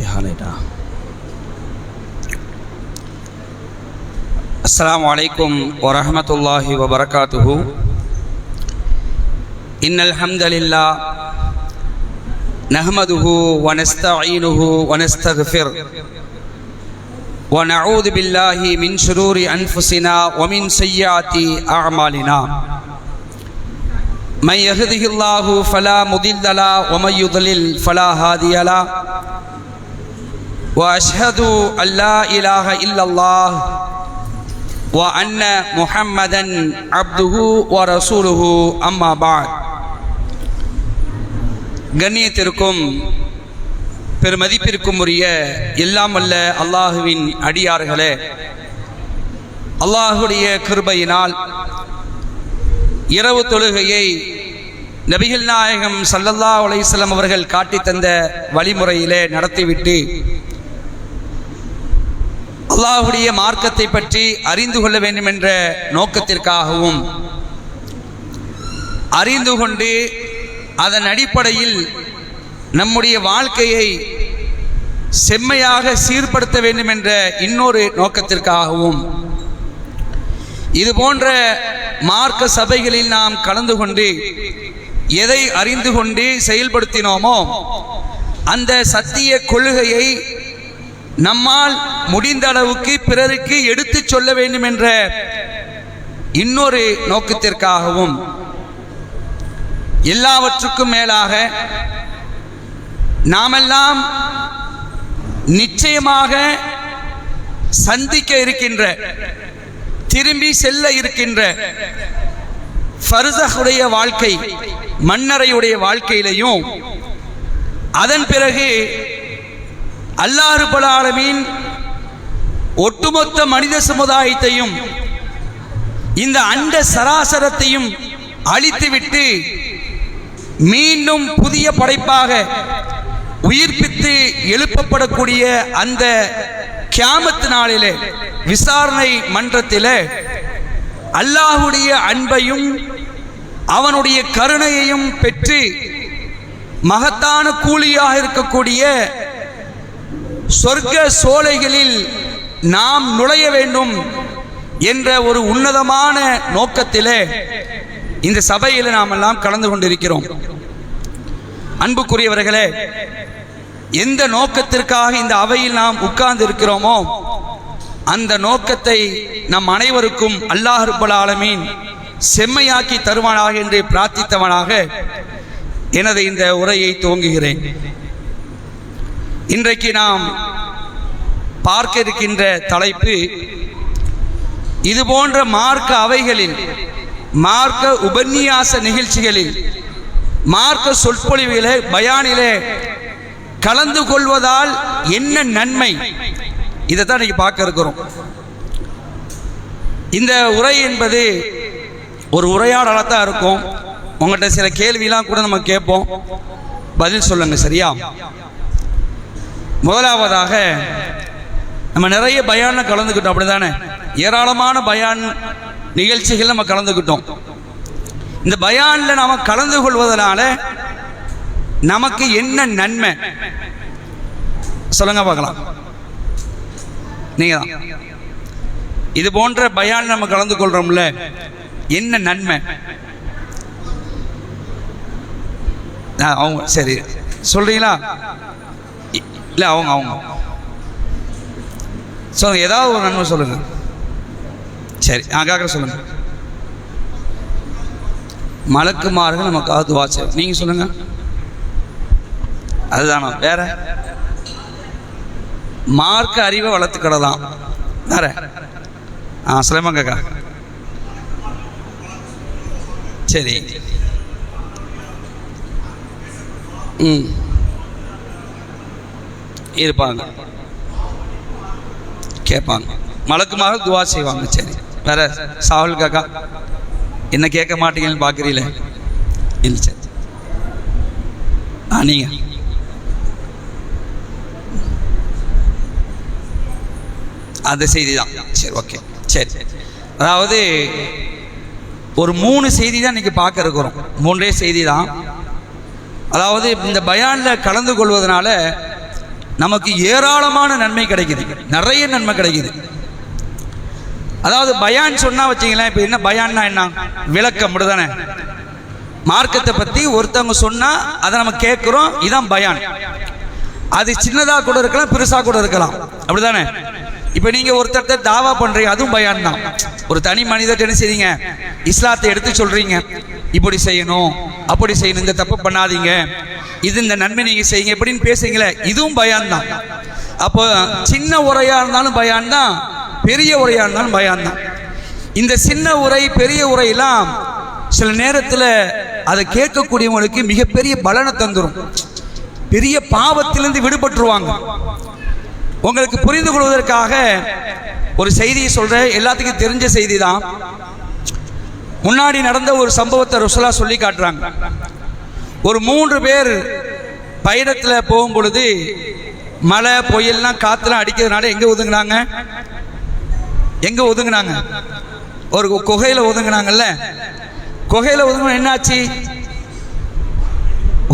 فاتحة لنا. السلام عليكم ورحمة الله وبركاته. إن الحمد لله نحمده ونستعينه ونستغفر ونعوذ بالله من شرور أنفسنا ومن سيئات أعمالنا. من يهده الله فلا مضل له ومن يضلل فلا هادي له. وأشهد أن لا إله إلا الله وأن محمدا عبده ورسوله. أما بعد. கண்ணியத்திற்கும் பெருமதிப்பிற்கும் உரிய எல்லாம் வல்ல அல்லாஹுவின் அடியார்களே, அல்லாஹுடைய கிருபையினால் இரவு தொழுகையை நபிகள் நாயகம் ஸல்லல்லாஹு அலைஹி வஸல்லம் அவர்கள் காட்டி தந்த வழிமுறையிலே நடத்திவிட்டு அல்லாஹுடைய மார்க்கத்தை பற்றி அறிந்து கொள்ள வேண்டும் என்ற நோக்கத்திற்காகவும் அறிந்து கொண்டு அதன் அடிப்படையில் நம்முடைய வாழ்க்கையை செம்மையாக சீர்படுத்த வேண்டும் என்ற இன்னொரு நோக்கத்திற்காகவும் இது போன்ற மார்க்க சபைகளில் நாம் கலந்து கொண்டு எதை அறிந்து கொண்டு செயல்படுத்தினோமோ அந்த சத்திய கொள்கையை நம்மால் முடிந்த அளவுக்கு பிறருக்கு எடுத்துச் சொல்ல வேண்டும் என்ற இன்னொரு நோக்கத்திற்காகவும் எல்லாவற்றுக்கும் மேலாக நாமெல்லாம் நிச்சயமாக சந்திக்க இருக்கின்ற, திரும்பி செல்ல இருக்கின்ற ஃபர்ஸஹுடைய வாழ்க்கை, மன்னரையுடைய வாழ்க்கையிலையும் அதன் பிறகு அல்லாஹ் ரப்பல் ஆலமீன் ஒட்டுமொத்த மனித சமுதாயத்தையும் இந்த அண்ட சராசரத்தையும் அழித்துவிட்டு மீண்டும் புதிய படைப்பாக உயிர்ப்பித்து எழுப்பப்படக்கூடிய அந்த கியாமத் நாளிலே, விசாரணை மன்றத்திலே அல்லாஹுடைய அன்பையும் அவனுடைய கருணையையும் பெற்று மகத்தான கூலியாக இருக்கக்கூடிய சொர்க்க சோலைகளில் நாம் நுழைய வேண்டும் என்ற ஒரு உன்னதமான நோக்கத்திலே இந்த சபையில் நாம் எல்லாம் கலந்து கொண்டிருக்கிறோம். அன்புக்குரியவர்களே, எந்த நோக்கத்திற்காக இந்த அவையில் நாம் உட்கார்ந்து இருக்கிறோமோ அந்த நோக்கத்தை நம் அனைவருக்கும் அல்லாஹ் ரப்பல் ஆலமீன் செம்மையாக்கி தருவானாக என்று பிரார்த்தித்தவனாக எனது இந்த உரையை துவங்குகிறேன். இன்றைக்கு நாம் பார்க்க இருக்கின்ற தலைப்பு, இது போன்ற மார்க்க அவைகளில், மார்க்க உபன்யாச நிகழ்ச்சிகளில், மார்க்க சொற்பொழிவுகளே, பயானிலே கலந்து கொள்வதால் என்ன நன்மை, இதை தான் இன்னைக்கு பார்க்க இருக்கிறோம். இந்த உரை என்பது ஒரு உரையாடலாக தான் இருக்கும். உங்கள்கிட்ட சில கேள்வியெல்லாம் கூட நம்ம கேட்போம், பதில் சொல்லுங்க, சரியா? முதலாவதாக நம்ம நிறைய பயான்ல கலந்துக்கிட்டோம், அப்படிதானே? ஏராளமான பயான் நிகழ்ச்சிகள் நம்ம கலந்துக்கிட்டோம். இந்த பயான்ல நாம கலந்து கொள்வதனால நமக்கு என்ன நன்மை சொல்லுங்க பார்க்கலாம். நீங்க தான் இது போன்ற பயான் நம்ம கலந்து கொள்றோம்ல, என்ன நன்மை? அவங்க சரி சொல்றீங்களா? இல்ல அவங்க சொல்லுங்க, ஏதாவது ஒரு நன்மை சொல்லுங்க. சரி, கேட்க சொல்லுங்க. மலக்குமார்கள் நமக்காக துஆ செய்வாங்க. நீங்க சொல்லுங்க. அதுதானா? வேற மார்க்க அறிவை வளர்த்துக்கிடலாம். வேற சொல்லுங்க காக்கா. சரி, இருப்பாங்க, கேட்பாங்க, மலக்குமார்கள் துஆ செய்வாங்க. சரி, வேற சாகுல் காக்கா என்ன கேட்க மாட்டீங்கன்னு பார்க்குறீங்களே? இல்லை, சரி. நீங்க அந்த செய்தி தான். சரி, ஓகே, சரி. அதாவது ஒரு 3 செய்தி தான் இன்னைக்கு பார்க்க இருக்கிறோம். 3 செய்தி தான். அதாவது இந்த பயானில் கலந்து கொள்வதனால நமக்கு ஏராளமான நன்மை கிடைக்குது, நிறைய நன்மை கிடைக்குது. அதாவது பயான் சொன்னா வச்சிங்களேன், இப்போ என்ன பயான்னா என்ன விளக்கம் தானே. மார்க்கத்தை பற்றி ஒருத்தவங்க சொன்னால் அதை நம்ம கேட்குறோம், இதான் பயான். அது சின்னதாக கூட இருக்கலாம், பெருசாக கூட இருக்கலாம், அப்படிதானே. இப்போ நீங்கள் ஒருத்தர் தாவா பண்ணுறீங்க, அதுவும் பயான் தான். ஒரு தனி மனிதர்கிட்ட என்ன செய்றீங்க, இஸ்லாத்தை எடுத்து சொல்கிறீங்க, இப்படி செய்யணும் அப்படி செய்யணும், இந்த தப்பு பண்ணாதீங்க, இது இந்த நன்மை நீங்கள் செய்யுங்க எப்படின்னு பேசுறீங்களே, இதுவும் பயான் தான். அப்போ சின்ன உரையாக இருந்தாலும் பயான் தான், பெரிய உரையாக இருந்தாலும் பயான் தான். இந்த சின்ன உரை பெரிய உரையெல்லாம் சில நேரத்தில் அதை கேட்கக்கூடியவங்களுக்கு மிகப்பெரிய பலனை தந்துடும், பெரிய பாவத்திலிருந்து விடுபட்டுருவாங்க. உங்களுக்கு புரிந்து கொள்வதற்காக ஒரு செய்தியை சொல்கிறேன், எல்லாத்துக்கும் தெரிஞ்ச செய்தி தான். முன்னாடி நடந்த ஒரு சம்பவத்தை ரசூலுல்லாஹ் சொல்லி காட்டுறாங்க. ஒரு 3 பேர் பயணத்தில் போகும் பொழுது மழை புயல்லாம் காற்றுலாம் அடிக்கிறதுனால எங்கே ஒதுங்கினாங்க, எங்கே ஒதுங்கினாங்க, ஒரு குகையில் ஒதுங்கினாங்கல்ல. குகையில் ஒதுங்கினா என்னாச்சு,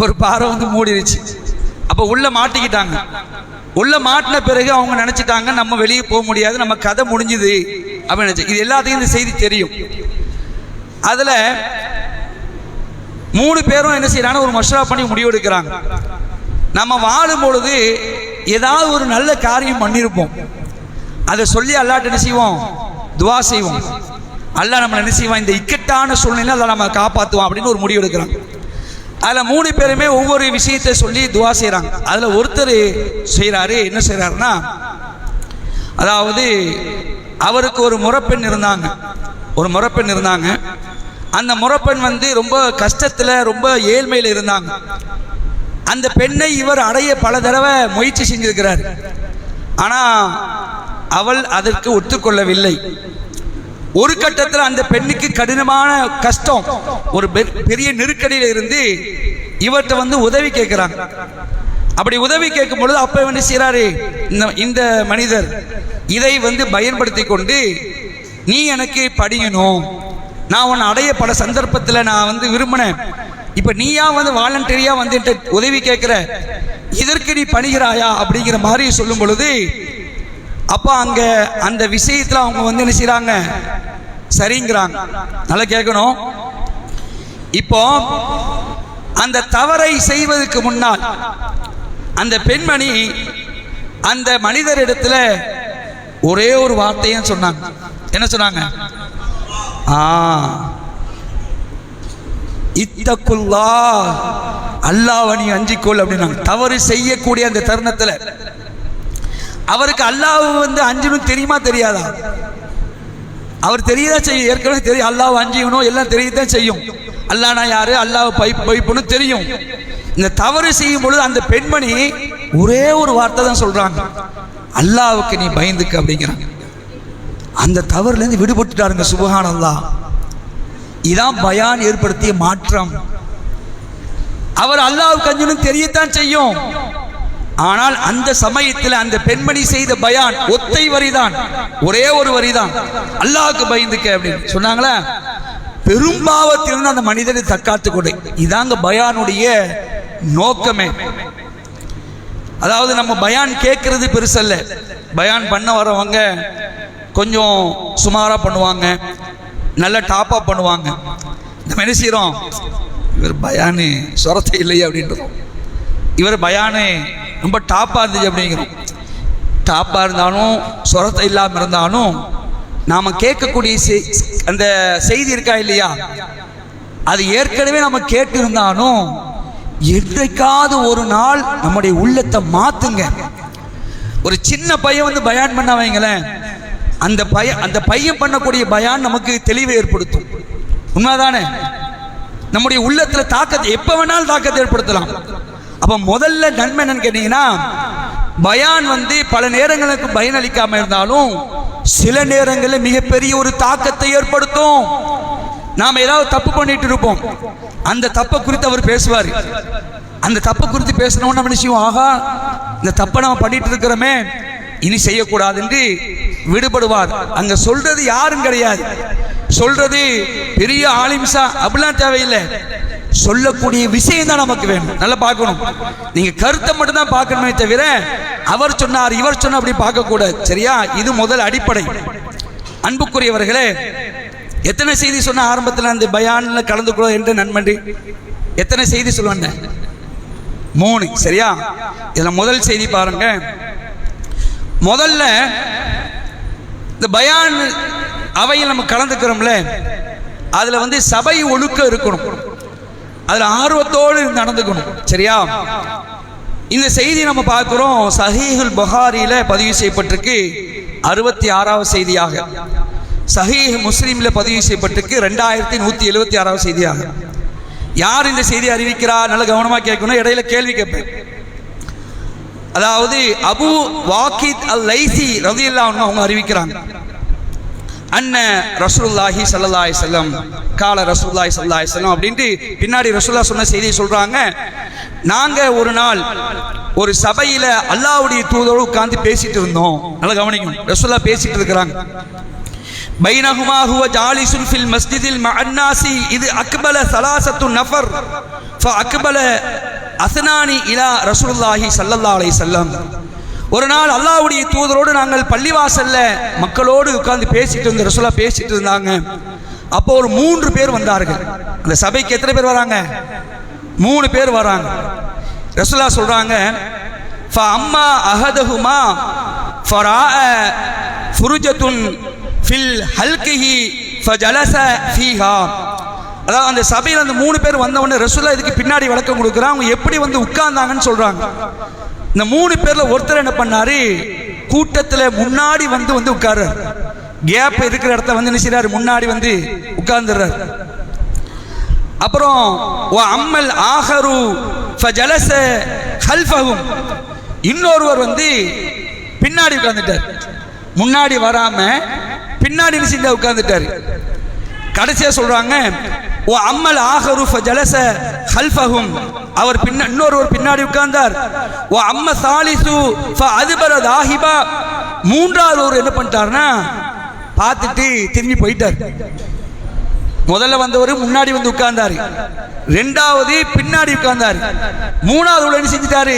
ஒரு பாறை வந்து மூடிடுச்சு. அப்போ உள்ள மாட்டிக்கிட்டாங்க. உள்ள மாட்டின பிறகு அவங்க நினைச்சிட்டாங்க நம்ம வெளியே போக முடியாது, நம்ம கதை முடிஞ்சுது அப்படின்னு நினைச்சு. இது எல்லாத்தையும் இந்த செய்தி தெரியும். அதுல 3 பேரும் என்ன செய்யறாங்க, ஒரு மஷ்வரா பண்ணி முடிவு எடுக்கிறாங்க. நம்ம வாழும் பொழுது ஏதாவது ஒரு நல்ல காரியம் பண்ணியிருப்போம், அதை சொல்லி அல்லாஹ்ட்ட என்ன செய்வோம், துவா செய்வோம். அல்லாஹ் நம்ம என்ன செய்வான், இந்த இக்கட்டான சூழ்நிலை அதை நம்ம காப்பாற்றுவான் அப்படின்னு ஒரு முடிவு எடுக்கிறாங்க. அதில் 3 பேருமே ஒவ்வொரு விஷயத்தை சொல்லி துவா செய்கிறாங்க. அதில் ஒருத்தர் செய்கிறாரு, என்ன செய்கிறாருன்னா, அதாவது அவருக்கு ஒரு முறப்பெண் இருந்தாங்க, ஒரு முறப்பெண் இருந்தாங்க. அந்த முறப்பெண் வந்து ரொம்ப கஷ்டத்தில் ரொம்ப ஏழ்மையில் இருந்தாங்க. அந்த பெண்ணை இவர் அடைய பல தடவை முயற்சி செஞ்சிருக்கிறார். ஆனால் அவள் அதற்கு ஒத்துக்கொள்ளவில்லை. ஒரு கட்டத்தில் அந்த பெண்ணுக்கு கடினமான கஷ்டம், ஒரு பெரிய நெருக்கடியில் இருந்து இவர்கிட்ட வந்து உதவி கேட்கிறாங்க. அப்படி உதவி கேட்கும் பொழுது அப்ப என்ன செய்யறாரு, இந்த மனிதர் இதை வந்து பயன்படுத்தி கொண்டு, நீ எனக்கு படிக்கணும், நான் உன்னை அடைய பல சந்தர்ப்பத்தில் நான் வந்து விரும்பினேன், இப்ப நீயா வந்து வாலண்டரியா வந்து உதவி கேட்கிற, இதற்கு நீ பணிகிறாயா அப்படிங்கிற மாதிரி சொல்லும் பொழுது, அப்போ அங்க அந்த விஷயத்துல அவங்க வந்து என்ன செய்யறாங்க, சரிங்கிறாங்க. நல்லா கேட்கணும். இப்போ அந்த தவறை செய்வதற்கு முன்னால் அந்த பெண்மணி அந்த மனிதரிடத்துல ஒரே ஒரு வார்த்தையும் சொன்னாங்க. என்ன சொன்னாங்க, இத்தகுல்லா, அல்லாஹ்வை நீ அஞ்சிக்கொள் அப்படின்னாங்க. தவறு செய்யக்கூடிய அந்த தருணத்துல அவருக்கு அல்லாஹ் வந்து அஞ்சணும் தெரியுமா தெரியாதா, அவர் தெரியதான் செய்யும், ஏற்கனவே தெரியும் அல்லாஹ் அஞ்சிக்கணும், எல்லாம் தெரியதான் செய்யும், அல்லாஹ்னா யாரு, அல்லாஹ் பைப்புன்னு தெரியும். இந்த தவறு செய்யும் பொழுது அந்த பெண்மணி ஒரே ஒரு வார்த்தை தான் சொல்றாங்க, அல்லாஹ்வுக்கு நீ பயந்துக்க அப்படிங்கிறாங்க. அந்த தவறுல இருந்து விடுபட்டுட்டாருங்க. சுப்ஹானல்லாஹ். இதான் பயான் ஏற்படுத்திய மாற்றம். அவர் அல்லாஹ்வுக்கு அஞ்சணும் தெரியத்தான் செய்யும், ஆனால் அந்த சமயத்தில் அந்த பெண்மணி செய்த பயான் ஒத்தை வரிதான், ஒரே ஒரு வரிதான், அல்லாஹ்வுக்கு பயந்துக்க அப்படின்னு சொன்னாங்களா. பெரும்பாவத்திலிருந்து அந்த மனிதனை தற்காத்து கொடு. இதாங்க பயானுடைய நோக்கமே. அதாவது நம்ம பயான் கேட்கறது பெருசல்ல, பயான் பண்ண வரவங்க கொஞ்சம் சுமாரா பண்ணுவாங்க, நல்ல டாப்பா பண்ணுவாங்க. நம்ம என்ன செய்யறோம், இவர் பயானு சொரத்தை இல்லையே அப்படின்றோம், இவர் பயானு ரொம்ப டாப்பாக இருந்துச்சு அப்படிங்கிறோம். டாப்பாக இருந்தாலும் சொரத்தை இல்லாமல் இருந்தாலும் நாம் கேட்கக்கூடிய அந்த செய்தி இருக்கா இல்லையா, அது ஏற்கனவே நம்ம கேட்டு இருந்தாலும் என்றைக்காவது ஒரு நாள் நம்முடைய உள்ளத்தை மாற்றுங்க. ஒரு சின்ன பையன் வந்து பயான் பண்ண வைங்களேன், அந்த பையன் பண்ணக்கூடிய பயான் நமக்கு தெளிவை ஏற்படுத்தும். உண்மைதானே? நம்முடைய உள்ளத்துல தாக்கத்தை எப்ப வேணாலும் தாக்கத்தை ஏற்படுத்தலாம். அப்ப முதல்ல நன்மை என்னன்னு கேட்டீங்கன்னா, பயான் வந்து பல நேரங்களுக்கு பயனளிக்காம இருந்தாலும் சில நேரங்களில் மிகப்பெரிய ஒரு தாக்கத்தை ஏற்படுத்தும். நாம் ஏதாவது தப்பு பண்ணிட்டு இருப்போம், அந்த தப்பை குறித்து அவர் பேசுவார். அந்த தப்பை குறித்து பேசணும்னு நம்ம நிச்சயம், ஆகா இந்த தப்பை நம்ம பண்ணிட்டு இருக்கிறோமே, இனி செய்யக்கூடாது என்று விடுபடுவார். அங்க சொல்றது யாரும் கிடையாது, சொல்றது பெரிய ஆலிம்சா அப்படிலாம் தேவையில்லை. சொல்லக்கூடிய விஷயம் தான் நமக்கு வேணும். நல்லா பார்க்கணும். நீங்க கருத்தை மட்டும் தான் பார்க்கணுமே தவிர அவர் சொன்னார் இவர் சொன்னார் அப்படி பார்க்க கூடாது. சரியா? இது முதல் அடிப்படை. அன்புக்குரியவர்களே, எத்தனை செய்தி சொன்ன ஆரம்பத்தில் அந்த பயான்ல கலந்து கொள்ள என்ற நண்பன் எத்தனை செய்தி சொல்லுவாங்க? 3. சரியா? இதுல முதல் செய்தி பாருங்க. முதல்ல இந்த பயான் அவையில் நம்ம கலந்துக்கிறோம்ல, அதுல வந்து சபை ஒழுக்கம் இருக்கணும், அதுல ஆர்வத்தோடு நடந்துக்கணும். சரியா? இந்த செய்தி நம்ம பார்க்கிறோம் சஹீஹுல் புகாரியில பதிவு செய்யப்பட்டிருக்கு 66வது செய்தியாக, சஹீஹ் முஸ்லிம்ல பதிவு செய்யப்பட்டிருக்கு 2176வது செய்தியாக. யார் இந்த செய்தி அறிவிக்கிறார்? நல்ல கவனமா கேட்கணும், இடையில கேள்வி கேட்பேன். அதாவது அபு வாக்கித் அல் லைசி ரலியல்லாஹு அன்ஹு அவங்க அறிவிக்கிறாங்க. அன்ன ரசூலுல்லாஹி ஸல்லல்லாஹு அலைஹி வஸல்லம் கால ரசூலுல்லாஹி ஸல்லல்லாஹு அலைஹி வஸல்லம் அப்படின்ட்டு பின்னாடி ரசூலுல்லாஹ் சொன்ன செய்தியை சொல்றாங்க. நாங்க ஒரு நாள் ஒரு சபையில அல்லாஹ்வுடைய தூதரோடு உட்கார்ந்து பேசிட்டு இருந்தோம். நல்லா கவனிக்கணும், ரசூலுல்லாஹ் பேசிட்டு இருக்கிறாங்க. பைனஹுமா ஹுவ ஜாலிசுன் ஃபில் மஸ்ஜிதில் மஅன்னாசி இது அக்பல ஸலாஸத்து நஃபர் ஃபஅக்பல அஸ்னானி இலா ரசூலுல்லாஹி ஸல்லல்லாஹு அலைஹி வஸல்லம். ஒரு நாள் அல்லாஹ்வுடைய தூதரோடு நாங்கள் பள்ளிவாசல்ல மக்களோடு உட்கார்ந்து பேசிட்டு இருந்த ரசூலுல்லாஹ் பேசிட்டு இருந்தாங்க. அப்போ ஒரு 3 பேர் வந்தார்கள். அந்த சபைக்கு எத்தனை பேர் வராங்க? 3 பேர் வராங்க. ரசூலுல்லாஹ் சொல்றாங்க, ஃபஅம்மா அஹதுஹுமா ஃபராஅ ஃபுருஜத்துன் ஃபில் ஹல்கிஹி ஃபஜலஸ ஃபீஹா. அதாவது அந்த சபையில் அந்த 3 பேர் வந்த உடனே ரசூலுல்லாஹ் இதுக்கு பின்னாடி விளக்கம் கொடுக்குறாங்க, அவங்க எப்படி வந்து உட்கார்ந்தாங்கன்னு சொல்றாங்க. இந்த 3 பேர்ல ஒருத்தர் என்ன பண்ணாரு, கூட்டத்தில் முன்னாடி வந்து உட்கார்றாரு. கேப் இருக்கிற இடத்துல வந்து என்ன செய்றாரு, முன்னாடி வந்து உட்கார்ந்துறாரு. அப்புறம் அம்மல் ஆஹரு ஃபஜலஸ கல்ஃபஹும், இன்னொருவர் வந்து பின்னாடி உட்கார்ந்துட்டார். முன்னாடி வராம பின்னாடி என்ன செஞ்சா உட்கார்ந்துட்டாரு. கடைசியா சொல்றாங்க அம்மல் ஆஹரு ஃபஜலஸ கல்ஃபஹும், அவர் இன்னொருவர் பின்னாடி உட்கார்ந்தார். அம்ம சாலிசு ஃபஅத்பர தாஹிபா, மூன்றாவது ஒரு என்ன பண்ணிட்டார்னா பார்த்துட்டு திரும்பி போயிட்டார். முதல்ல வந்தவர் முன்னாடி வந்து உட்கார்ந்தாரு, 2வது பின்னாடி உட்கார்ந்தாரு, 3வது என்ன செஞ்சிட்டாரு,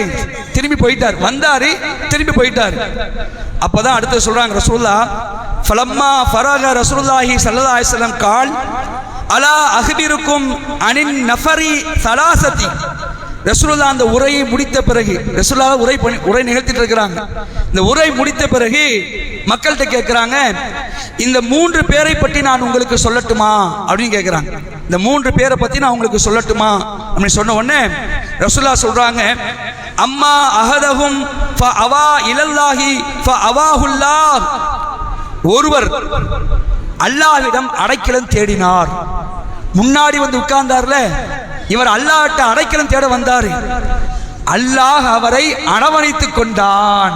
திரும்பி போயிட்டார். வந்தாரு திரும்பி போயிட்டார். அப்பதான் அடுத்து சொல்றாங்க ரசூலுல்லாஹ் ஃபலம்மா ஃபரக ரசூலுல்லாஹி ஸல்லல்லாஹு அலைஹி வஸல்லம் கால் அலா அஹ்பிருக்கும் அனின் நஃபரி ஸலாஸதி. ரசூலுல்லாஹ் அந்த உரையை முடித்த பிறகு, ரசூலுல்லாஹ் உரை நிகழ்த்திட்டு இருக்கிறாங்க. இந்த உரை முடித்த பிறகு மக்கள்கிட்ட கேட்கிறாங்க, இந்த 3 பேரை பற்றி நான் உங்களுக்கு சொல்லட்டுமா அப்படின்னு கேட்கிறாங்க. இந்த 3 பேரை பத்தி நான் உங்களுக்கு சொல்லட்டுமா அப்படின்னு சொன்ன உடனே ரசூலுல்லாஹ் சொல்றாங்க, அம்மா அஹதஹும் ஃபஅவா இலல்லாஹி ஃபஅவாஹுல்லாஹ். ஒருவர் அல்லாஹ்விடம் அடைக்கலம் தேடினார். முன்னாடி வந்து உட்கார்ந்தார்ல, இவர் அல்லாஹ்ட்ட அடைக்கலம் தேட வந்தார். அல்லாஹ் அவரை அரவணைத்துக் கொண்டான்.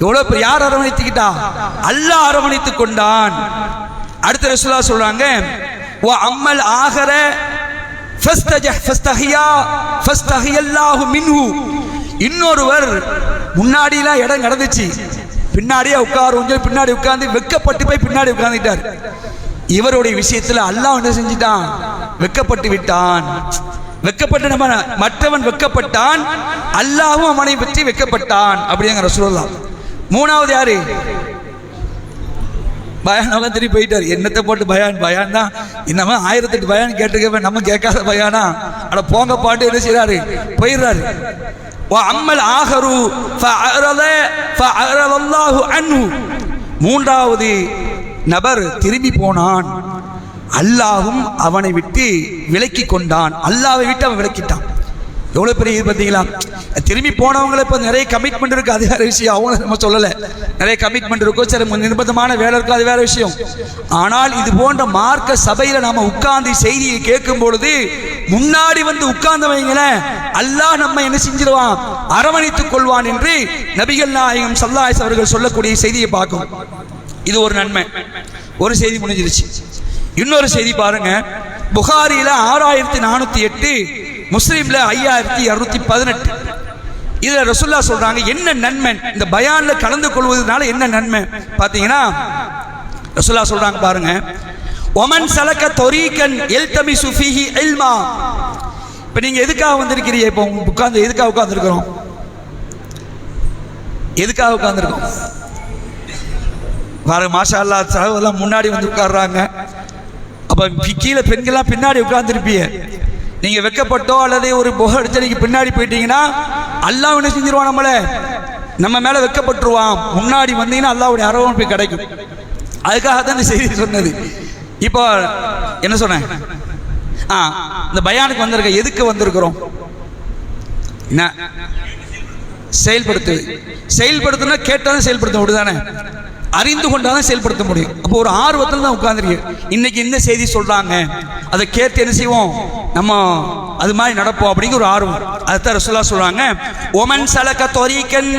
எவ்வளவு பேர் யார் அரவணைத்துக்கிட்டா? அல்லாஹ் அரவணைத்துக் கொண்டான். அடுத்த ரசூலுல்லாஹ் சொல்றாங்க, வ அம்மல் ஆகர ஃபஸ்தஹியா ஃபஸ்தஹியல்லாஹு மின்ஹு. இன்னொருவர் முன்னாடிலாம் இடம் நடந்துச்சு, பின்னாடியே உட்காரு, பின்னாடி உட்கார்ந்து வெக்கப்பட்டு போய் பின்னாடி உட்கார்ந்துட்டார். இவருடைய விஷயத்துல அல்லாஹ் என்ன செஞ்சிட்டான், வெக்கப்பட்டு விட்டான். வெக்கப்பட்டு நம்ம மற்றவன் வெக்கப்பட்டான், அல்லாஹ்வும் அவனை பற்றி வெக்கப்பட்டான் அப்படிங்க ரசூலுல்லாஹ். 3வது யாரு? பயான் திரும்பி போயிட்டார். என்னத்தை போட்டு பயான் தான், இன்னமே 1008 பயான் கேட்டுக்க, நம்ம கேட்காத பயானா, அட போங்க பாட்டு என்ன செய்யறாரு, போயிடுறாரு. அம்மல் ஆஹரு ஃபஅரலல்லாஹு அன்ஹு. 3வது நபர் திரும்பி போனான், அல்லாஹ்வும் அவனை விட்டு விலக்கி கொண்டான். அல்லாஹ்வை விட்டு அவன் விலக்கிட்டான். எவ்வளவு பெரிய இது பார்த்தீங்களா? திரும்பி போனவங்களை இப்போ நிறைய கமிட்மெண்ட் இருக்கு, அது வேற விஷயம். அவங்க நம்ம சொல்லலை, நிறைய கமிட்மெண்ட் இருக்கும், சரி நிர்பந்தமான வேலை இருக்கும், அது வேற விஷயம். ஆனால் இது போன்ற மார்க்க சபையில நாம உட்கார்ந்து செய்தியை கேட்கும் பொழுது முன்னாடி வந்து உட்கார்ந்தவங்கள அல்லாஹ் நம்ம என்ன செஞ்சிருவான், அரவணைத்துக் கொள்வான் என்று நபிகள் நாயகம் ஸல்லல்லாஹு அலைஹி அவர்கள் சொல்லக்கூடிய செய்தியை பார்க்கும். இது ஒரு நன்மை. ஒரு செய்தி முடிஞ்சிருச்சு. இன்னொரு செய்தி பாருங்க, புகாரியில 6408, முஸ்லிம்ல 5218. இதுல ரசூலுல்லாஹ் சொல்றாங்க என்ன நன்மை, இந்த பயான்ல கலந்து கொள்வதனால என்ன நன்மை பாத்தீங்கன்னா, ரசூலுல்லாஹ் சொல்றாங்க பாருங்க, ஒமன் சலக்க தொரீகன் எல்தமிசு ஃபீஹி இல்மா. இப்போ நீங்கள் எதுக்காக வந்திருக்கிறீங்க? இப்போ உட்காந்து எதுக்காக உட்காந்துருக்கிறோம்? எதுக்காக உட்காந்துருக்கோம்? பாருங்க, மாஷா அல்லாஹ், சகோதரலாம் முன்னாடி வந்து உட்கார்றாங்க. அப்போ கீழே பெண்கள்லாம் பின்னாடி உட்கார்ந்துருப்பீங்க. நீங்கள் வெக்கப்பட்டோ அல்லது ஒரு புகை அடிச்சு நீங்கள் பின்னாடி போயிட்டீங்கன்னா அல்லாஹ் என்ன செஞ்சிருவான்? நம்ம மேலே வெக்கப்பட்டுருவான். முன்னாடி வந்தீங்கன்னா அல்லாஹ்வுடைய அரவணைப்பு கிடைக்கும். அதுக்காக தான் இந்த செய்தி சொன்னது. இப்போ என்ன சொன்னேன்? இந்த பயானுக்கு வந்திருக்க எதுக்கு வந்திருக்கிறோம்? என்ன செயல்படுத்தணும். கேட்டாலும் செயல்படுத்த முடியுதானே? அறிந்து கொண்டாதான் செயல்படுத்த முடியும். அப்போ ஒரு ஆர்வத்தில் தான் உட்கார்ந்துருக்கு. இன்னைக்கு என்ன செய்தி சொல்றாங்க அதை கேட்டு என்ன செய்வோம்? நம்ம அது மாதிரி நடப்போம் அப்படிங்கிற ஒரு ஆர்வம். அதைத்தான் ரசூலுல்லாஹ் சொல்றாங்க, ஒமன் சலக தொரீகன்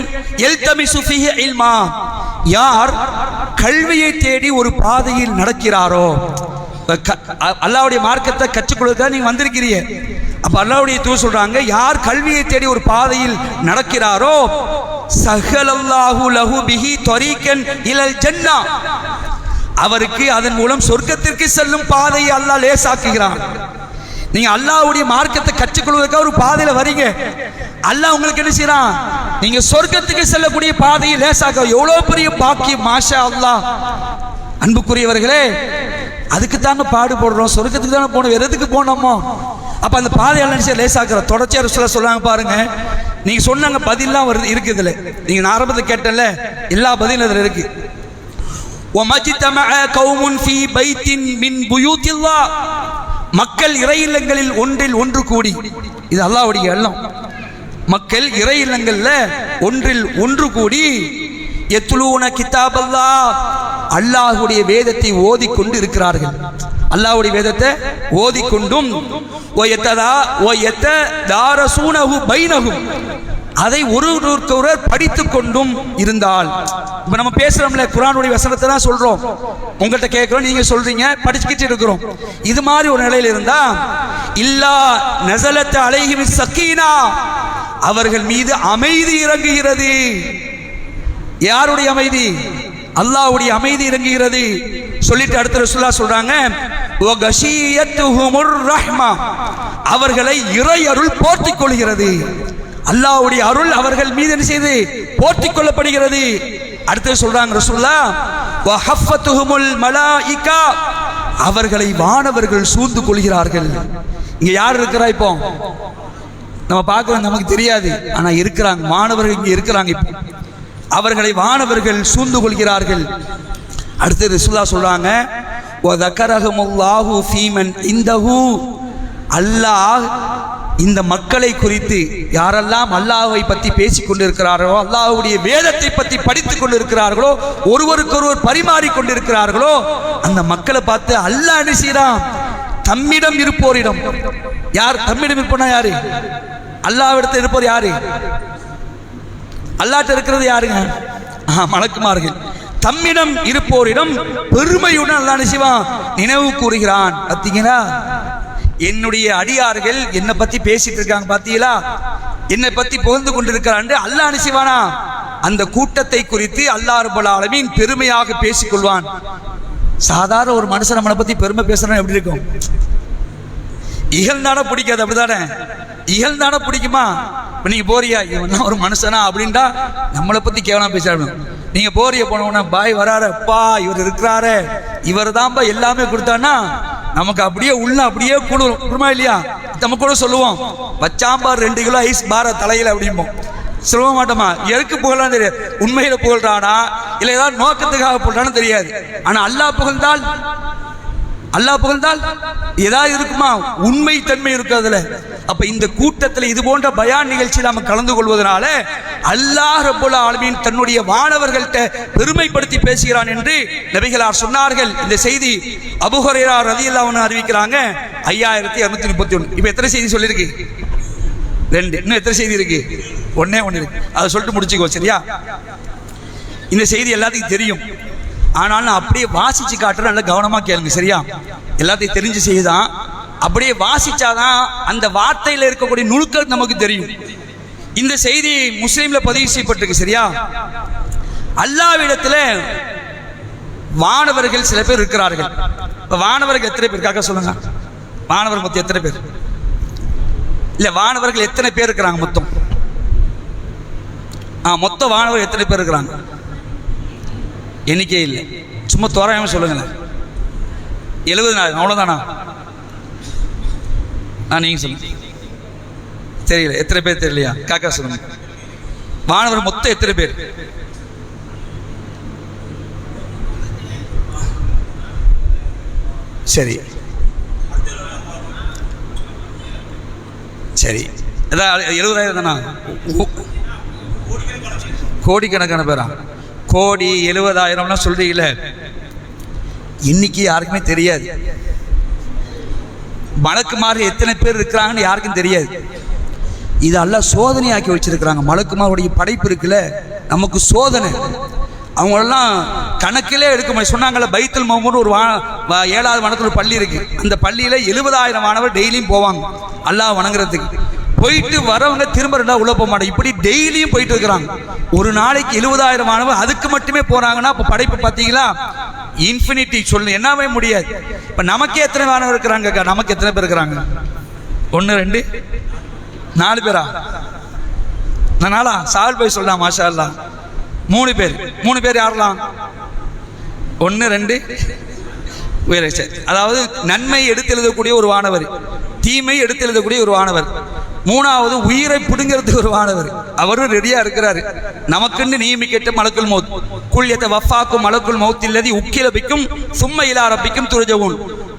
எல்தமிசு ஃபீஹி இல்மா. யார் கல்வியை தேடி ஒரு பாதையில் நடக்கிறாரோ, அல்லாஹ்வுடைய மார்க்கத்தை கற்றுக்கொள்வதற்காக நீங்க வந்திருக்கிறீங்க. அப்ப அல்லாஹ்வுடைய தூதர் சொல்றாங்க, யார் கல்வியை தேடி ஒரு பாதையில் நடக்கிறாரோ சஹலல்லாஹு லஹு பிஹி தரீகன் இலல் ஜன்னah, அவருக்கு அதன் மூலம் சொர்க்கத்திற்கு செல்லும் பாதையை அல்லாஹ் லேசாக்குகிறான். நீங்க அல்லாஹ்வுடைய மார்க்கத்தை கற்றுக்கொள்வதற்காக ஒரு பாதையில வரீங்க, அல்லாஹ் உங்களுக்கு என்ன செய்யறான்? நீங்க சொர்க்கத்துக்கு செல்லக்கூடிய பாதையை லேசாக்க. எவ்வளவு பெரிய பாக்கியம்! மாஷா அல்லாஹ். அன்புக்குரியவர்களே, அதுக்கு தாங்க பாடுபடுறோம். சொர்க்கத்துக்கு தானே போகணும், வேற எதுக்கு போனோமோ? அப்ப அந்த பாதையெல்லாம் லேசாக்குற தொடர்ச்சியா ரசூலுல்லாஹ் சொல்றாங்க. பாருங்க, நீங்க சொன்னாங்க பதிலாம் வருது இருக்குது. இல்லை நீங்க நான் ஆரம்பத்தில் கேட்டல, எல்லா பதிலும் அதில் இருக்கு. மக்கள் இறை இல்லங்களில் ஒன்றில் ஒன்று கூடி, இது அல்லாஹ்வுடைய எண்ணம். மக்கள் இறை இல்லங்கள்ல ஒன்றில் ஒன்று கூடி யத்லூன கிதாபல்லாஹ், அல்லாஹ்வுடைய வேதத்தை ஓதிக்கொண்டு இருக்கிறார்கள். அல்லாஹ்வுடைய வேதத்தை ஓதிக்கொண்டும் அதை ஒருவருக்கொருவர் படித்துக் கொண்டும் இருந்தால். இப்ப நம்ம பேசுறோம்ல, குர்ஆனுடைய வசனத்தை தான் சொல்றோம், உங்கள்கிட்ட கேட்கிறோம், நீங்க சொல்றீங்க, படிச்சுக்கிட்டு இருக்கிறோம். இது மாதிரி ஒரு நிலையில் இருந்தா இல்லா நஸலத் அலைஹிம் ஸகீனா, அவர்கள் மீது அமைதி இறங்குகிறது. யாருடைய அமைதி? அல்லாஹ்வுடைய அமைதி இறங்குகிறது. சொல்லிட்டு அடுத்த ரசூலுல்லாஹ் சொல்றாங்க, வ கஷியத்துஹுமுர் ரஹ்மா, அவர்களை இறை அருள் போர்த்திக் கொள்கிறது. அல்லாஹ்வுடைய அருள் அவர்கள் மீது என்ன செய்து போர்த்திக் கொள்ளப்படுகிறது. அடுத்து சொல்றாங்க ரசூலுல்லாஹ், வ ஹஃபத்துஹுமுல் மலாயிகா, அவர்களை வானவர்கள் சூழ்ந்து கொள்கிறார்கள். இங்க யார் இருக்கிறா? இப்போ நம்ம பார்க்கிறோம், நமக்கு தெரியாது, ஆனா இருக்கிறாங்க, மாணவர்கள் இங்க இருக்கிறாங்க. இப்போ அவர்களை வானவர்கள் சூழ்ந்து கொள்கிறார்கள். அடுத்து ரசூலுல்லாஹ் சொல்றாங்க, வ தக்கரஹுமுல்லாஹு ஃபீமன் இந்தஹு, அல்லாஹ் இந்த மக்களை குறித்து யாரெல்லாம் அல்லாஹ்வை பற்றி பேசிக் கொண்டிருக்கிறார்களோ, அல்லாஹ்வுடைய வேதத்தை பற்றி படித்துக் கொண்டிருக்கிறார்களோ, ஒருவருக்கொருவர் பரிமாறி கொண்டிருக்கிறார்களோ, அந்த மக்களை பார்த்து அல்லாஹ் என்ன செய்றான்? தம்மிடம் இருப்போரிடம். யார் தம்மிடம் இருப்போனா? யாரு? அல்லாஹ்விடத்தில் இருப்போர் யாரு? அல்லாஹ்ட்ட இருக்கிறது யாருங்க? மலக்குமார்கள். தம்மிடம் இருப்போரிடம் பெருமையுடன் அல்லாஹ் என்ன செய்வான்? நினைவு கூறுகிறான். பார்த்தீங்களா, என்னுடைய அடியார்கள் என்னை பத்தி பேசிட்டு இருக்காங்க, பாத்தீங்களா, என்னை பத்தி புகழ்ந்து கொண்டிருக்கிறான். அல்லாஹ் என்ன செய்வானா? அந்த கூட்டத்தை குறித்து அல்லாஹ் ரப்பல் ஆலமீன் பெருமையாக பேசிக் கொள்வான். சாதாரண ஒரு மனுஷன் நம்மளை பத்தி பெருமை பேசுறான் எப்படி இருக்கும்? இகழ்ந்தான பிடிக்காது, அப்படிதானே? இகழ்ந்தான பிடிக்குமா? இப்ப நீங்க போறியா, இவன் ஒரு மனுஷனா அப்படின்டா நம்மளை பத்தி கேவலமா பேசுறாங்க. நீங்க போறிய போனோம்னா, பாய் வராரு, அப்பா இவர் இருக்கிறாரு, இவர் தான்ப்பா எல்லாமே கொடுத்தான்னா நமக்கு அப்படியே உள்ள அப்படியே குடுமா இல்லையா? நம்ம கூட சொல்லுவோம், வச்சாம்பார் 2 கிலோ ஐஸ் பார தலையில அப்படிம்போம். சொல்ல மாட்டோமா? எதுக்கு புகழான்னு தெரியாது. உண்மையில புகழ்றானா இல்லை ஏதாவது நோக்கத்துக்காக புகழ்றான்னு தெரியாது. ஆனா அல்லாஹ் புகழ்ந்தால் ஏதாவது இருக்குமா? உண்மை தன்மை இருக்கிறதுல. அப்ப இந்த கூட்டத்தில் இது போன்ற பயான் நிகழ்ச்சி நாம கலந்து கொள்வதனால அல்லாஹ் ரப்பல் ஆலமீன் தன்னுடைய வானவர்கள்ட்ட பெருமைப்படுத்தி பேசுகிறான் என்று நபிகளார் சொன்னார்கள். இந்த செய்தி அபூ ஹுரைரா ரலியல்லாஹு அன்ஹு அறிவிக்கிறாங்க. 5231. இப்ப எத்தனை செய்தி சொல்லிருக்கு? 2. இன்னும் எத்தனை செய்தி இருக்கு? ஒண்ணே இருக்கு. அதை சொல்லிட்டு முடிச்சுக்கோ, சரியா? இந்த செய்தி எல்லாத்துக்கும் தெரியும், ஆனாலும் அப்படியே வாசிச்சு காட்டுற நல்ல கவனமா கேளுங்க, சரியா? எல்லாத்தையும் தெரிஞ்சு செய்தான், அப்படியே வாசிச்சாதான் அந்த வார்த்தையில இருக்கக்கூடிய நுணுக்கள் நமக்கு தெரியும். இந்த செய்தி முஸ்லிம்ல பதிவு செய்யப்பட்டிருக்கு, சரியா? அல்லாஹ்விடத்துல வானவர்கள் சில பேர் இருக்கிறார்கள். இப்போ வானவர்கள் எத்தனை பேர் காக்க சொல்லுங்க? வானவர் மொத்தம் எத்தனை பேர்? இல்லை, வானவர்கள் எத்தனை பேர் இருக்கிறாங்க மொத்தம்? மொத்தம் வானவர் எத்தனை பேர் இருக்கிறாங்க? எண்ணிக்கை இல்லை, சும்மா தோராயமாக சொல்லுங்களேன். 70,000 அவ்வளோதானா? நீங்கள் சொல்லுங்க. தெரியல, எத்தனை பேர் தெரியலையா? காக்கா சொல்லுங்க. வானவர் மொத்தம் எத்தனை பேர்? சரி சரி, அதான் 70,000 தானா? கோடிக்கணக்கான பேரா? கோடி 70,000 சொல்றீங்களே, இன்னைக்கு யாருக்குமே தெரியாது. மலக்குமார் எத்தனை பேர் இருக்கிறாங்கன்னு யாருக்கும் தெரியாது. இது அல்லாஹ் சோதனையாக்கி வச்சிருக்கிறாங்க. மலக்குமாருடைய படைப்பு இருக்குல்ல, நமக்கு சோதனை. அவங்களெல்லாம் கணக்கிலே எடுக்க முடியும். சொன்னாங்கல்ல, பைத்துல் மஹ்மூர் ஒரு 7வது வானத்தில் ஒரு பள்ளி இருக்கு. அந்த பள்ளியில் 70,000 மாணவர் டெய்லியும் போவாங்க அல்லாஹ் வணங்குறதுக்கு. போயிட்டு வரவங்க திரும்ப 2 உள்ள போக மாட்டாங்க. இப்படி டெய்லியும் போயிட்டு இருக்கிறாங்க. ஒரு நாளைக்கு 70,000 மாணவர் அதுக்கு மட்டுமே போறாங்கன்னா இப்போ படைப்பு பார்த்தீங்களா, இன்ஃபினிட்டி சொல்லு என்னவே முடியாது. இப்போ நமக்கே எத்தனை மாணவர் இருக்கிறாங்க? நமக்கு எத்தனை பேர் இருக்கிறாங்க? 1 2 4 பேரா? நாளா சால் போய் சொல்லலாம். மாஷா அல்லா 3 பேர். 3 பேர் யாரெல்லாம்? 1 2 வேற. அதாவது நன்மை எடுத்து எழுதக்கூடிய ஒரு வானவர், தீமை எடுத்து எழுதக்கூடிய ஒரு வானவர், 3வது உயிரை பிடுங்கிறதுக்கு ஒரு வானவர். அவரும் ரெடியா இருக்கிறாரு. நமக்குன்னு நியமிக்கட்ட மலக்குல் மௌத், குல்யத்தை வஃபாக்கும் மலக்குல் மௌத் இல்லதி உக்கிலபிக்கும் சும்ம இலா ரப்பிக்கும் துர்ஜஊன்.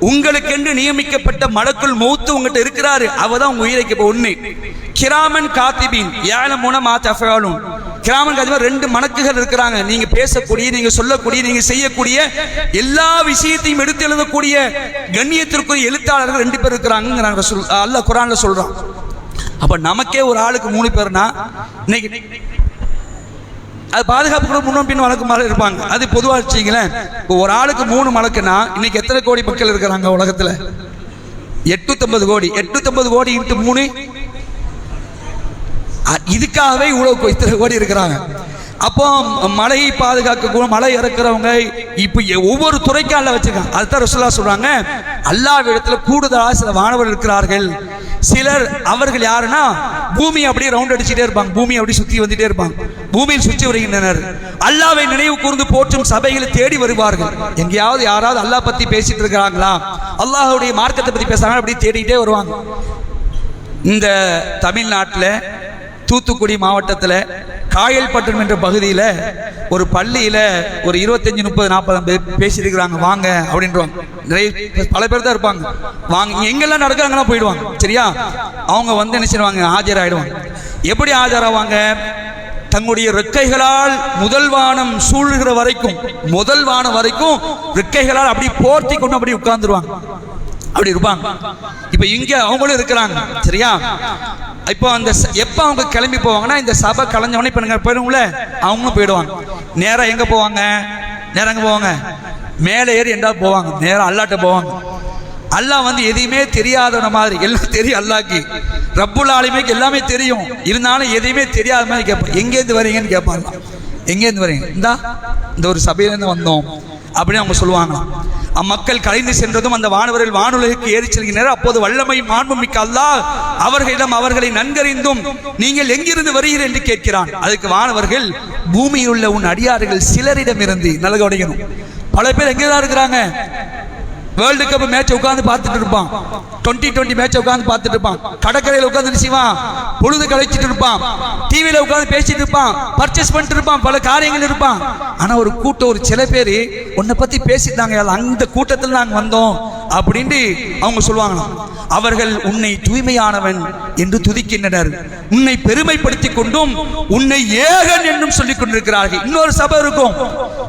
உங்களுக்கென்று நியமிக்கப்பட்ட மலக்குல் மௌத் உங்ககிட்ட இருக்கிறாரு. அவதான் உங்க உயிரை. இப்போ 1 கிராமன் காத்திபீன் யஅலமுன மா தஃஅலூன். கிராமன் காத்திபீன் 2 மலக்குகள் இருக்கிறாங்க. நீங்க பேசக்கூடிய, நீங்க சொல்லக்கூடிய, நீங்க செய்யக்கூடிய எல்லா விஷயத்தையும் எடுத்து எழுதக்கூடிய கண்ணியத்திற்குரிய எழுத்தாளர்கள் 2 பேர் இருக்கிறாங்க. அல்லாஹ் குர்ஆன்ல சொல்றான். அப்ப நமக்கே ஒரு ஆளுக்கு 3 பேர்னா இன்னைக்கு அது பாதுகாப்பு கூட முன்னும் பின் வழக்கு மாதிரி இருப்பாங்க. அது பொதுவாக வச்சுங்களேன். ஒரு ஆளுக்கு 3 மலக்குன்னா இன்னைக்கு எத்தனை கோடி மக்கள் இருக்கிறாங்க உலகத்துல? 850 கோடி. 850 கோடி இன்ட்டு 3, இதுக்காகவே இவ்வளவு இத்தனை கோடி இருக்கிறாங்க. அப்போ மலையை பாதுகாக்க, மலை இறக்குறவங்க இப்ப ஒவ்வொரு துறைக்கும் அல்ல வச்சிருக்காங்க. அதுதான் ரசூலுல்லாஹ் சொல்றாங்க, அல்லாஹ்விடத்துல கூடுதலாக சில வானவர் இருக்கிறார்கள். சிலர் அவர்கள் யாருன்னா பூமி அப்படியே ரவுண்ட் அடிச்சுட்டே இருப்பாங்க, பூமி அப்படி சுத்தி வந்துட்டே இருப்பாங்க, பூமியில் சுற்றி வருகின்றனர். அல்லாஹ்வை நினைவு கூர்ந்து போற்றும் சபைகளை தேடி வருவார்கள். எங்கேயாவது யாராவது அல்லாஹ் பத்தி பேசிட்டு இருக்கிறாங்களா, அல்லாஹ்வுடைய மார்க்கத்தை பத்தி பேசுறாங்க, அப்படி தேடிட்டே வருவாங்க. இந்த தமிழ்நாட்டில் தூத்துக்குடி மாவட்டத்தில் காயல்பட்டினம் என்ற பகுதியில் ஒரு பள்ளியில் ஒரு 25 30 40 பேர் பேசியிருக்கிறாங்க. வாங்க அப்படின்றவாங்க. நிறைய பல பேர் தான் இருப்பாங்க. வாங்க, எங்கெல்லாம் நடக்கிறாங்கன்னா போயிடுவாங்க. சரியா? அவங்க வந்து என்ன செய்வாங்க, ஆஜராயிடுவாங்க. எப்படி ஆஜராவாங்க? தங்களுடைய ரெக்கைகளால் முதல் வானம் சூழ்கிற வரைக்கும், முதல் வானம் வரைக்கும் ரெக்கைகளால் அப்படி போர்த்தி கொண்டு அப்படி உட்கார்ந்துருவாங்க. அப்படி இருப்பாங்க. இப்ப இங்க அவங்களும் இருக்கிறாங்க. சரியா? இப்போ அந்த எப்ப அவங்க கிளம்பி போவாங்கன்னா, இந்த சபை கலைஞ்சவனே இப்ப நீங்க போயிடுங்களே, அவங்களும் போயிடுவாங்க. நேரா எங்க போவாங்க? நேரம் எங்க போவாங்க? மேலே ஏறி எண்டாவது போவாங்க. நேரம் அல்லாட்ட போவாங்க. அல்லாஹ் வந்து எதையுமே தெரியாதவன மாதிரி, எல்லாம் தெரியும் அல்லாஹ்க்கு. ரப்புல் ஆலமீனுக்கு எல்லாமே தெரியும். இருந்தாலும் எதையுமே தெரியாத மாதிரி கேட்பாங்க. எங்கேருந்து வரீங்கன்னு கேட்பாங்க. எங்கேருந்து வரீங்க? இந்த ஒரு சபையிலேருந்து வந்தோம் அப்படின்னு அவங்க சொல்லுவாங்க. அம்மக்கள் கலைந்து சென்றதும் அந்த வானவர்கள் வானுலகுக்கு ஏறி செல்கின்றனர். அப்போது வல்லமை மாண்பும் மிக்க அல்லாஹ் அவர்களிடம் அவர்களை நன்கறிந்தும் நீங்கள் எங்கிருந்து வருகிறீர்கள் என்று கேட்கிறான். அதுக்கு வானவர்கள், பூமியில் உள்ள உன் அடியார்கள் சிலரிடம் இருந்து. நல்ல கவனிக்கணும், பல பேர் எங்கேதான் இருக்கிறாங்க? வேர்ல்டு கப் மேட்ச் உட்காந்து பார்த்துட்டு இருப்பான், 2020 மேட்ச் உட்காந்து பார்த்துட்டு இருப்பான், கடற்கரையில் உட்காந்து செய்வான், பொழுது கழிச்சிட்டு இருப்பான், டிவியில உட்காந்து பேசிட்டு இருப்பான், பர்ச்சேஸ் பண்ணிட்டு இருப்பான், பல காரியங்கள் இருப்பான். ஆனா ஒரு கூட்டம், ஒரு சில பேர் உன்னை பத்தி பேசிட்டாங்க, அந்த கூட்டத்தில் நாங்கள் வந்தோம் அப்படின்னு அவங்க சொல்லுவாங்களாம். அவர்கள் உன்னை தூய்மையானவன் என்று துதிக்கின்றனர், உன்னை பெருமைப்படுத்திக் கொண்டும் உன்னை ஏகன் என்றும் சொல்லிக் கொண்டிருக்கிறார்கள். இன்னொரு சபை இருக்கும்,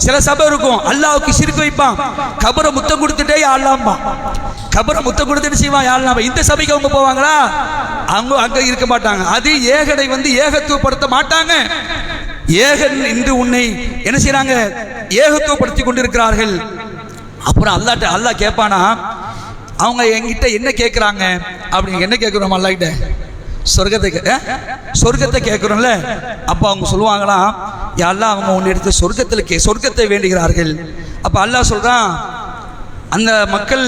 சில சபை இருக்கும், அல்லாஹ்வுக்கு ஷிர்க் வைப்பான், கபரை முத்தம் கொடுத்துட்டே யாழ்லாம்பா, கபரை முத்தம் கொடுத்துட்டு செய்வான் யாழ்லாம்பா. இந்த சபைக்கு அவங்க போவாங்களா? அவங்க அங்க இருக்க மாட்டாங்க. அது ஏகனை வந்து ஏகத்துவப்படுத்த மாட்டாங்க. ஏகன் என்று உன்னை என்ன செய்யறாங்க? ஏகத்துவப்படுத்தி கொண்டிருக்கிறார்கள். அப்புறம் அல்லாஹ் கேட்பானா, அவங்க என்கிட்ட என்ன கேட்குறாங்க அப்படின்னு. என்ன கேட்குறோம் அல்லாஹ்கிட்ட? சொர்க்கத்தை கேட்குறோம்ல. அப்போ அவங்க சொல்லுவாங்களாம், யா அல்லாஹ் அவங்க உன்னை எடுத்து சொர்க்கத்தை வேண்டுகிறார்கள். அப்போ அல்லாஹ் சொல்றான், அந்த மக்கள்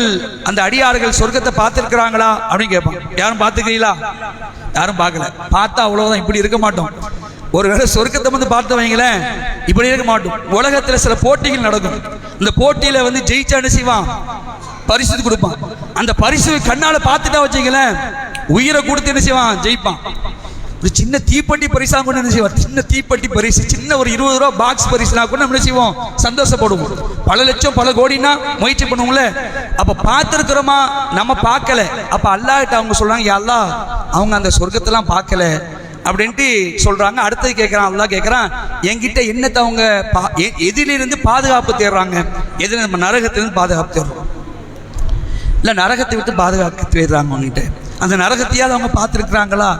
அந்த அடியார்கள் சொர்க்கத்தை பார்த்துருக்கிறாங்களா அப்படின்னு கேட்பான். யாரும் பார்த்துக்கிறீங்களா? யாரும் பார்க்கல. பார்த்தா அவ்வளவுதான், இப்படி இருக்க மாட்டோம். ஒருவேளை சொர்க்கத்தை வந்து பார்த்து வைங்களேன், இப்படி இருக்க மாட்டோம். உலகத்துல சில போட்டிகள் நடக்கும். இந்த போட்டியில வந்து ஜெயிச்சா என்ன செய்வான்? பரிசு கொடுப்பான். அந்த பரிசு கண்ணால பார்த்துட்டா வச்சுங்களேன், உயிரை கொடுத்து என்ன செய்வான்? ஜெயிப்பான். ஒரு சின்ன தீப்பெட்டி பரிசா கூட என்ன செய்வோம்? சின்ன தீப்பெட்டி பரிசு, சின்ன ஒரு 20 ரூபா பாக்ஸ் பரிசுனா கூட நம்ம என்ன செய்வோம்? சந்தோஷப்படுவோம். பல லட்சம் பல கோடினா முயற்சி பண்ணுவோம்ல. அப்ப பார்த்துருக்கிறோமா? நம்ம பார்க்கல. அப்ப அல்லாஹ்கிட்ட அவங்க சொல்றாங்க, யா அல்லாஹ், அவங்க அந்த சொர்க்கத்தெல்லாம் பார்க்கல அப்படின்ட்டு சொல்றாங்க. அடுத்தது கேட்கறான், அல்லாஹ் கேட்கறான், என்கிட்ட என்னத்தை அவங்க எதிலிருந்து பாதுகாப்பு தேடுறாங்க? எதில்? நம்ம நரகத்திலிருந்து பாதுகாப்பு தேடுறோம். இல்லை, நரகத்தை விட்டு பாதுகாப்பு தேடுறாங்க உங்ககிட்ட. அந்த நரகத்தையாவது அவங்க பார்த்துருக்குறாங்களா?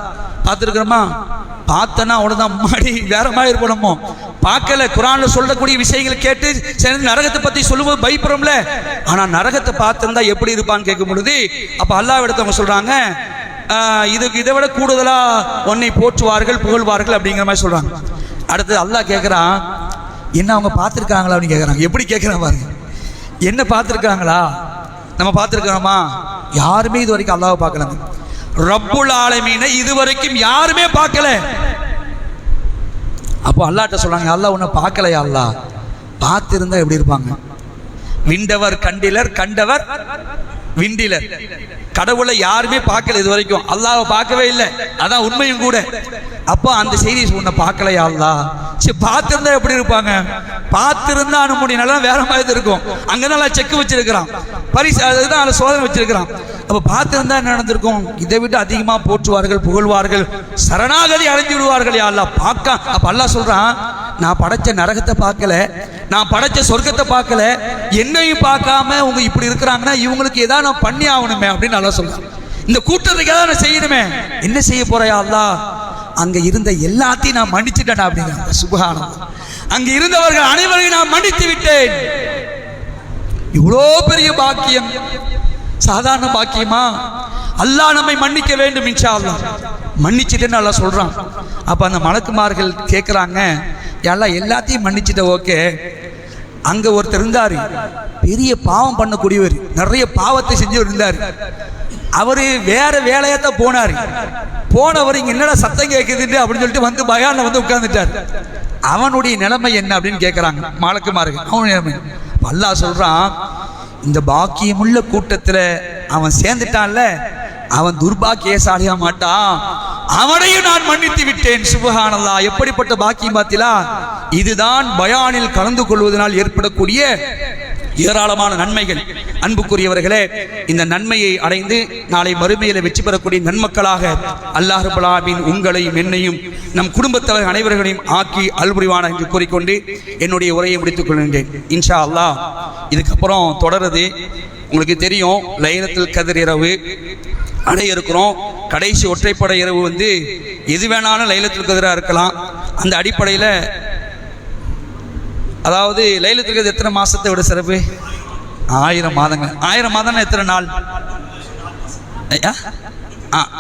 பார்த்துருக்குறோமா? பார்த்தனா அவ்வளோதான், மாடி வேற மாதிரி இருப்போம். பார்க்கல. குரான்ல சொல்லக்கூடிய விஷயங்களை கேட்டு சேர்ந்து நரகத்தை பற்றி சொல்லும்போது பயப்படுறோம்ல. ஆனால் நரகத்தை பார்த்துருந்தா எப்படி இருப்பான்னு கேட்கும் பொழுது அப்போ அல்லாஹ் எடுத்தவங்க சொல்றாங்க, இதுக்கு இதை விட கூடுதலா உன்னை போற்றுவார்கள் புகழ்வார்கள் அப்படிங்கிற மாதிரி சொல்றாங்க. அடுத்து அல்லாஹ் கேட்குறான், என்ன அவங்க பார்த்துருக்காங்களா அப்படின்னு கேட்குறாங்க. எப்படி கேட்குறான் பாருங்க. என்ன பார்த்துருக்காங்களா? நம்ம பார்த்துருக்கிறோமா? யாருமே இது வரைக்கும் அல்லாஹ்வை பார்க்கல. ரப்புல் ஆலமீனை இதுவரைக்கும் யாருமே பார்க்கல. அப்போ அல்லாஹ்ட்ட சொல்றாங்க, அல்லாஹ் உன்னை பார்க்கலையா? அல்லாஹ் பார்த்திருந்தா எப்படி இருப்பாங்க? விண்டவர் கண்டிலர், கண்டவர் விண்டிலர். கடவுளை யாருமே பார்க்கல இது வரைக்கும், அல்லாஹ்வை பார்க்கவே இல்லை. அதான் உண்மையும் கூட. அப்போ அந்த செய்தி உன்னை பார்க்கலையா அல்லாஹ்? சரி, பார்த்திருந்தா எப்படி இருப்பாங்க? பார்த்திருந்தா நம்முடைய நிலம் வேற மாதிரி இருக்கும். அங்கதான் செக் வச்சிருக்கிறான், பரிசு அதுதான் அதில் சோதனை வச்சிருக்கிறான். அப்போ பார்த்திருந்தா என்ன நடந்திருக்கும்? இதை விட்டு அதிகமா போற்றுவார்கள் புகழ்வார்கள், சரணாகதி அடைஞ்சு விடுவார்கள். யா அல்லாஹ் பார்க்க. அப்ப அல்லாஹ் சொல்றான், நான் படைச்ச நரகத்தை பார்க்கல, நான் படைச்ச சொர்க்கத்தை பார்க்கல, என்னையும் பார்க்காம உங்க இப்படி இருக்கிறாங்கன்னா இவங்களுக்கு ஏதாவது நான் பண்ணி ஆகணுமே அப்படின்னு அல்லாஹ் சொல்றான். இந்த கூட்டத்துக்கு ஏதாவது நான் செய்யணுமே. என்ன செய்ய போறையா அல்லாஹ்? அங்க இருந்த எல்லாத்தையும் நான் மன்னிச்சுட்டேன் அப்படிங்கிறாங்க. சுப்ஹானல்லாஹ். அங்க இருந்தவர்கள் அனைவரையும் நான் மன்னித்து விட்டேன். இவ்வளோ பெரிய பாக்கியம் சாதாரண பாக்கியமா? அல்லாஹ் நம்மை மன்னிக்க வேண்டும் இன்ஷா அல்லாஹ். மன்னிச்சுட்டேன்னு அல்லாஹ் சொல்றான். அப்ப அந்த மலக்குமார்கள் கேட்குறாங்க, எல்லாம் எல்லாத்தையும் மன்னிச்சுட்ட, ஓகே. அங்க ஒருத்தர் இருந்தாரு, பெரிய பாவம் பண்ணக்கூடியவர், நிறைய பாவத்தை செஞ்சவர் இருந்தார். அவரு வேற வேலையாத்தான் போனாரு. போனவர் இங்க என்னடா சத்தம் கேட்குது அப்படின்னு சொல்லிட்டு வந்து பயான்ல வந்து உட்கார்ந்துட்டார். அவனுடைய நிலைமை என்ன அப்படின்னு கேட்கறாங்க மலக்குமார்கள். அவனுடைய நிலைமை அல்லாஹ் சொல்றான், இந்த பாக்கியமுள்ள கூட்டத்துல அவன் சேர்ந்துட்டான்ல, அவன் துர்பாக்கியசாலியா மாட்டான், அவனையும் நான் மன்னித்து விட்டேன். சுப்ஹானல்லாஹ். எப்படிப்பட்ட பாக்கியம் பார்த்தீங்களா? இதுதான் பயானில் கலந்து கொள்வதனால் ஏற்படக்கூடிய ஏராளமான நன்மைகள். அன்புக்குரியவர்களே, இந்த நன்மையை அடைந்து நாளை மறுமையில வெற்றி பெறக்கூடிய நன்மக்களாக அல்லாஹ் ரப்பல் ஆலமீன் உங்களையும் என்னையும் நம் குடும்பத்தவர் அனைவர்களையும் ஆக்கி அல்புரிவானா என்று கூறிக்கொண்டு என்னுடைய உரையை முடித்துக் கொள்கின்றேன். இன்ஷா அல்லாஹ் இதுக்கப்புறம் தொடருது. உங்களுக்கு தெரியும், லைலத்துல் கத்ர் இரவு அடைய இருக்கிறோம். கடைசி ஒற்றைப்படை இரவு வந்து எது வேணாலும் லைலத்துல் கத்ரா இருக்கலாம். அந்த அடிப்படையில் அதாவது லைலத்துல் கத்ர் எத்தனை மாசத்தை விட சிறப்பு? 1000 மாதங்கள். 1000 மாதம்னா எத்தனை நாள்?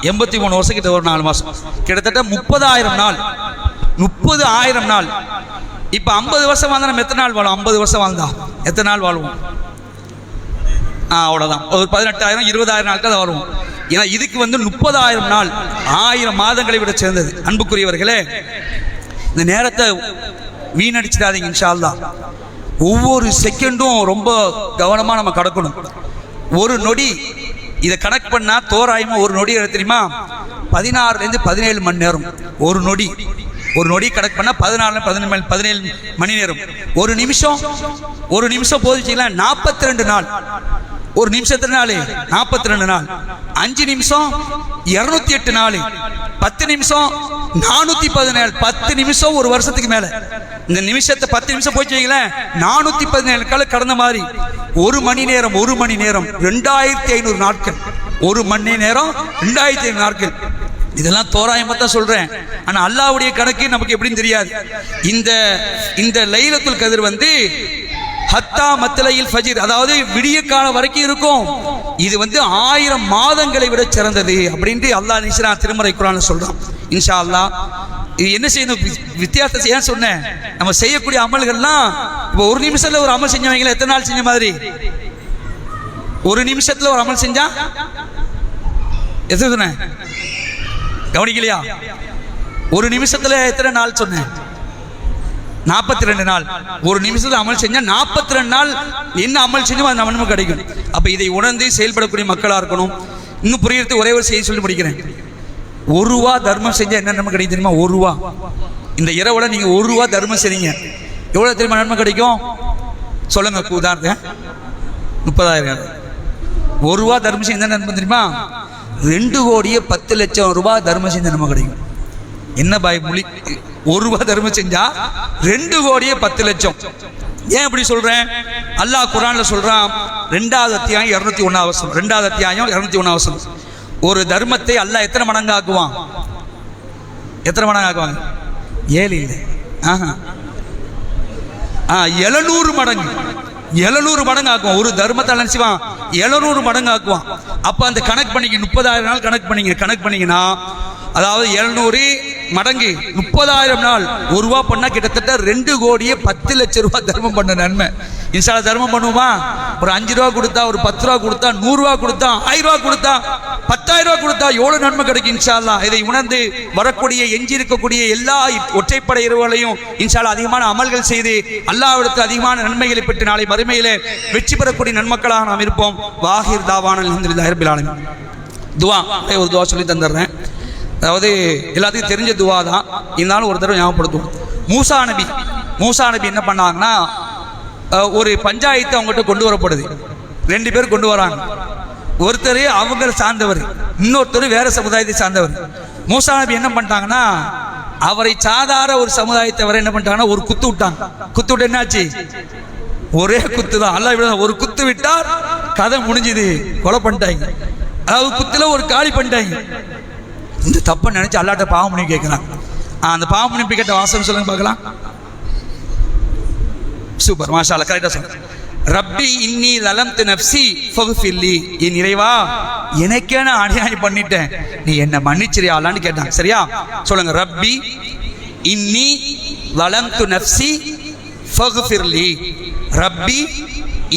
83 வருஷம் கிட்ட, ஒரு 4 மாசம், கிட்டத்தட்ட 30,000 நாள். 30,000 நாள். இப்ப 50 வருஷம் வாழ்ந்தா நம்ம எத்தனை நாள் வாழும்? 50 வருஷம் வாழ்ந்தா எத்தனை நாள் வாழ்வோம்? அவ்வளவுதான், ஒரு 18,000 20,000 நாட்கள் தான் வருவோம். ஏன்னா இதுக்கு வந்து 30,000 நாள், 1000 மாதங்களை விட சேர்ந்தது. அன்புக்குரியவர்களே, இந்த நேரத்தை வீணடிச்சிடாதீங்க இன்ஷா அல்லாஹ். ஒவ்வொரு செகண்டும் ரொம்ப கவனமா நம்ம கடக்கணும். ஒரு நொடி இதை கனெக்ட் பண்ணா தோராயமா ஒரு நொடி தெரியுமா? 16 to 17 மணி நேரம். ஒரு நொடி, ஒரு நொடி கனெக்ட் பண்ணா 17 மணி நேரம். ஒரு நிமிஷம் போதிச்சீங்களா 42 நாள். ஒரு நிமிஷத்துல நாள் 42 நாள். 5 நிமிஷம் 208 நாள். 10 நிமிஷம் 417. 10 நிமிஷம் ஒரு வருஷத்துக்கு மேல. இந்த நிமிஷத்தை 10 நிமிஷம் போச்சு வைங்களேன், 417 காலம் கடந்த மாதிரி. ஒரு மணி நேரம் 2500 நாட்கள். ஒரு மணி நேரம் 2500 நாட்கள். இதெல்லாம் தோராயமா தான் சொல்றேன். ஆனா அல்லாஹ்வுடைய கணக்கு நமக்கு எப்படின்னு தெரியாது. இந்த லைலத்துல் கத்ர் வந்து ஹத்தா மத்லையில் ஃபஜ்ர், அதாவது விடிய காலம் வரைக்கும் இருக்கும். இது வந்து 1000 மாதங்களை விட சிறந்தது அப்படின்ட்டு அல்லாஹ் நிச்சயம் திருமறை குர்ஆன்ல சொல்றான். இன்ஷா அல்லாஹ் இது என்ன செய்யணும்? வித்தியாசத்தை ஏன் சொன்னேன்? நம்ம செய்யக்கூடிய அமல்கள்லாம் இப்போ ஒரு நிமிஷத்துல ஒரு அமல் செஞ்சவங்கள எத்தனை நாள் செஞ்ச மாதிரி? ஒரு நிமிஷத்துல ஒரு அமல் செஞ்சா எது சொன்னேன் கவனிக்கலையா? ஒரு நிமிஷத்துல எத்தனை நாள் சொன்னேன்? 42 நாள். ஒரு நிமிஷத்துல அமல் செஞ்சா 42 நாள் என்ன அமல் செஞ்சோம் அந்த நன்மை கிடைக்கும். அப்ப இதை உணர்ந்து செயல்படக்கூடிய மக்களா இருக்கணும். இன்னும் புரியறதுக்கு ஒரே ஒரு செய்தி சொல்லி முடிக்கிறேன். 1 ரூபா தர்மம் செஞ்சா என்ன நன்மை கிடைக்கும் தெரியுமா? 1 ரூபா. இந்த இரவுல நீங்க 1 ரூபா தர்மம் செய்றீங்க, எவ்வளவு தெரியுமா நன்மை கிடைக்கும்? சொல்லுங்க. உதாரணம் 30,000. 1 ரூபா தர்மம் செஞ்சா என்ன நன்மை தெரியுமா? 2,10,00,000 ரூபாய் தர்மம் செஞ்ச நன்மை கிடைக்கும். என்ன பாய் மொழி? 1 ரூபா தர்மம் செஞ்சா 2,10,00,000. ஏன் அப்படி சொல்றேன்? அல்லாஹ் குர்ஆன்ல சொல்றான், 2வது அத்தியாயம் 201 வசனம். 2வது அத்தியாயம் 201 வசனம். ஒரு தர்மத்தை அல்லாஹ் எத்தனை மடங்கு ஆக்குவான்? எத்தனை மடங்கு ஆக்குவாங்க? 7 இல்லை, 700 மடங்கு. 700 மடங்கு ஆக்குவான். ஒரு தர்மத்தை நினைச்சுவான் 700 மடங்கு ஆக்குவான். அப்ப அந்த கணக்கு பண்ணிக்க 30,000 நாள் கணக்கு பண்ணீங்கன்னா அதாவது 700 மடங்கு 30,000 நாள் 1 ரூபா பண்ணா கிட்டத்தட்ட 2,10,00,000 ரூபாய் தர்மம் பண்ண நன்மை. இன்ஷால்லா தர்மம் பண்ணுவோமா? ஒரு 5 ரூபா கொடுத்தா, ஒரு 10 ரூபா கொடுத்தா, 100 ரூபா கொடுத்தா, 1000 ரூபா கொடுத்தா, 10,000 ரூபா கொடுத்தா எவ்வளவு நன்மை கிடைக்கும் இன்ஷால்லா. இதை உணர்ந்து வரக்கூடிய எஞ்சி இருக்கக்கூடிய எல்லா ஒற்றைப்படை இரவுகளையும் இன்ஷால்லா அதிகமான அமல்கள் செய்து அல்லாஹ்விடத்தில் அதிகமான நன்மைகளை பெற்று நாளை மறுமையிலே வெற்றி பெறக்கூடிய நன்மக்களாக நாம் இருப்போம். வாஹிர் தாவான அல்ஹம்துலில்லாஹி ரப்பில் ஆலமீன். துவா, ஒரு துவா சொல்லி தந்துடுறேன். அதாவது எல்லாத்துக்கும் தெரிஞ்ச துவா தான், இருந்தாலும் ஒரு தடவை ஞாபகப்படுத்தும். மூசா நபி என்ன பண்ணாங்கன்னா, ஒரு பஞ்சாயத்து அவங்ககிட்ட கொண்டு வரப்படுது. 2 பேர் கொண்டு வராங்க. ஒருத்தர் அவங்க சார்ந்தவர், இன்னொருத்தர் வேற சமுதாயத்தை சார்ந்தவர். மூசா நபி என்ன பண்ணிட்டாங்கன்னா, அவரை சாதாரண ஒரு சமுதாயத்தவரை என்ன பண்ணிட்டாங்கன்னா ஒரு குத்து விட்டாங்க. குத்து விட்டு என்னாச்சு? ஒரே குத்து தான். அல்லாஹ் ஒரு குத்து விட்டார், கதை முடிஞ்சுது, கொலை பண்ணிட்டாங்க. அதாவது குத்துல ஒரு காலி பண்ணிட்டாங்க. இந்த தப்பை நினைச்சு அல்லாட்ட பாவம் பண்ணி கேட்கிறான். அந்த பாவம் பண்ணி கேட்ட வாசகம் சொல்லுங்க பார்க்கலாம். சூப்பர், மாஷா அல்லாஹ், கரெக்டா சொல்லுங்க. ரப்பி இன்னி லலம்து நஃப்ஸி ஃபக்ஃபிர்லி. என் இறைவா, எனக்கே நான் அநியாயம் பண்ணிட்டேன், நீ என்ன மன்னிச்சிரியா அல்லான்னு கேட்டாங்க. சரியா? சொல்லுங்க. ரப்பி இன்னி லலம்து நஃப்ஸி ஃபக்ஃபிர்லி. ரப்பி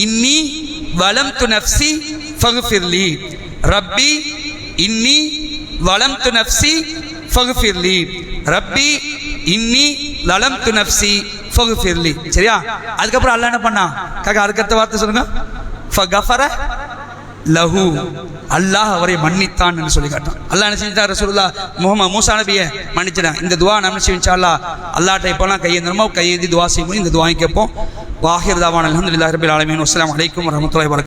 இன்னி லலம்து நஃப்ஸி ஃபக்ஃபிர்லி. ரப்பி இன்னி லலம்து நஃப்ஸி ஃபக்ஃபிர்லி. ரப்பி இன்னி லலம்து நஃப்ஸி ஃபக்ஃபிர்லி. சரியா? அதுக்கப்புறம் அல்லாஹ் என்ன பண்ணா? அதுக்கடுத்த வார்த்தை சொல்லுங்க. ஃபகஃபர லஹு. அல்லாஹ் அவரை மன்னித்தான் என்று சொல்லி காட்டான். அல்லாஹ் என்ன செஞ்சிட்டார்? ரசூலுல்லாஹ் முஹம்மது மூசா நபியை மன்னிச்சிட்டான். இந்த துவா நம்ம இன்ஷாஅல்லாஹ் அல்லாஹ்ட்ட இப்போலாம் கையேந்திரமா கையேந்தி துவா செய்யணும். இந்த துவாயை கேட்போம். வாஹிர் தாவான அல்ஹம்துலில்லாஹி ரப்பில் ஆலமீன். அஸ்ஸலாமு அலைக்கும் வரஹ்மத்துல்லாஹி வபரகாத்துஹு.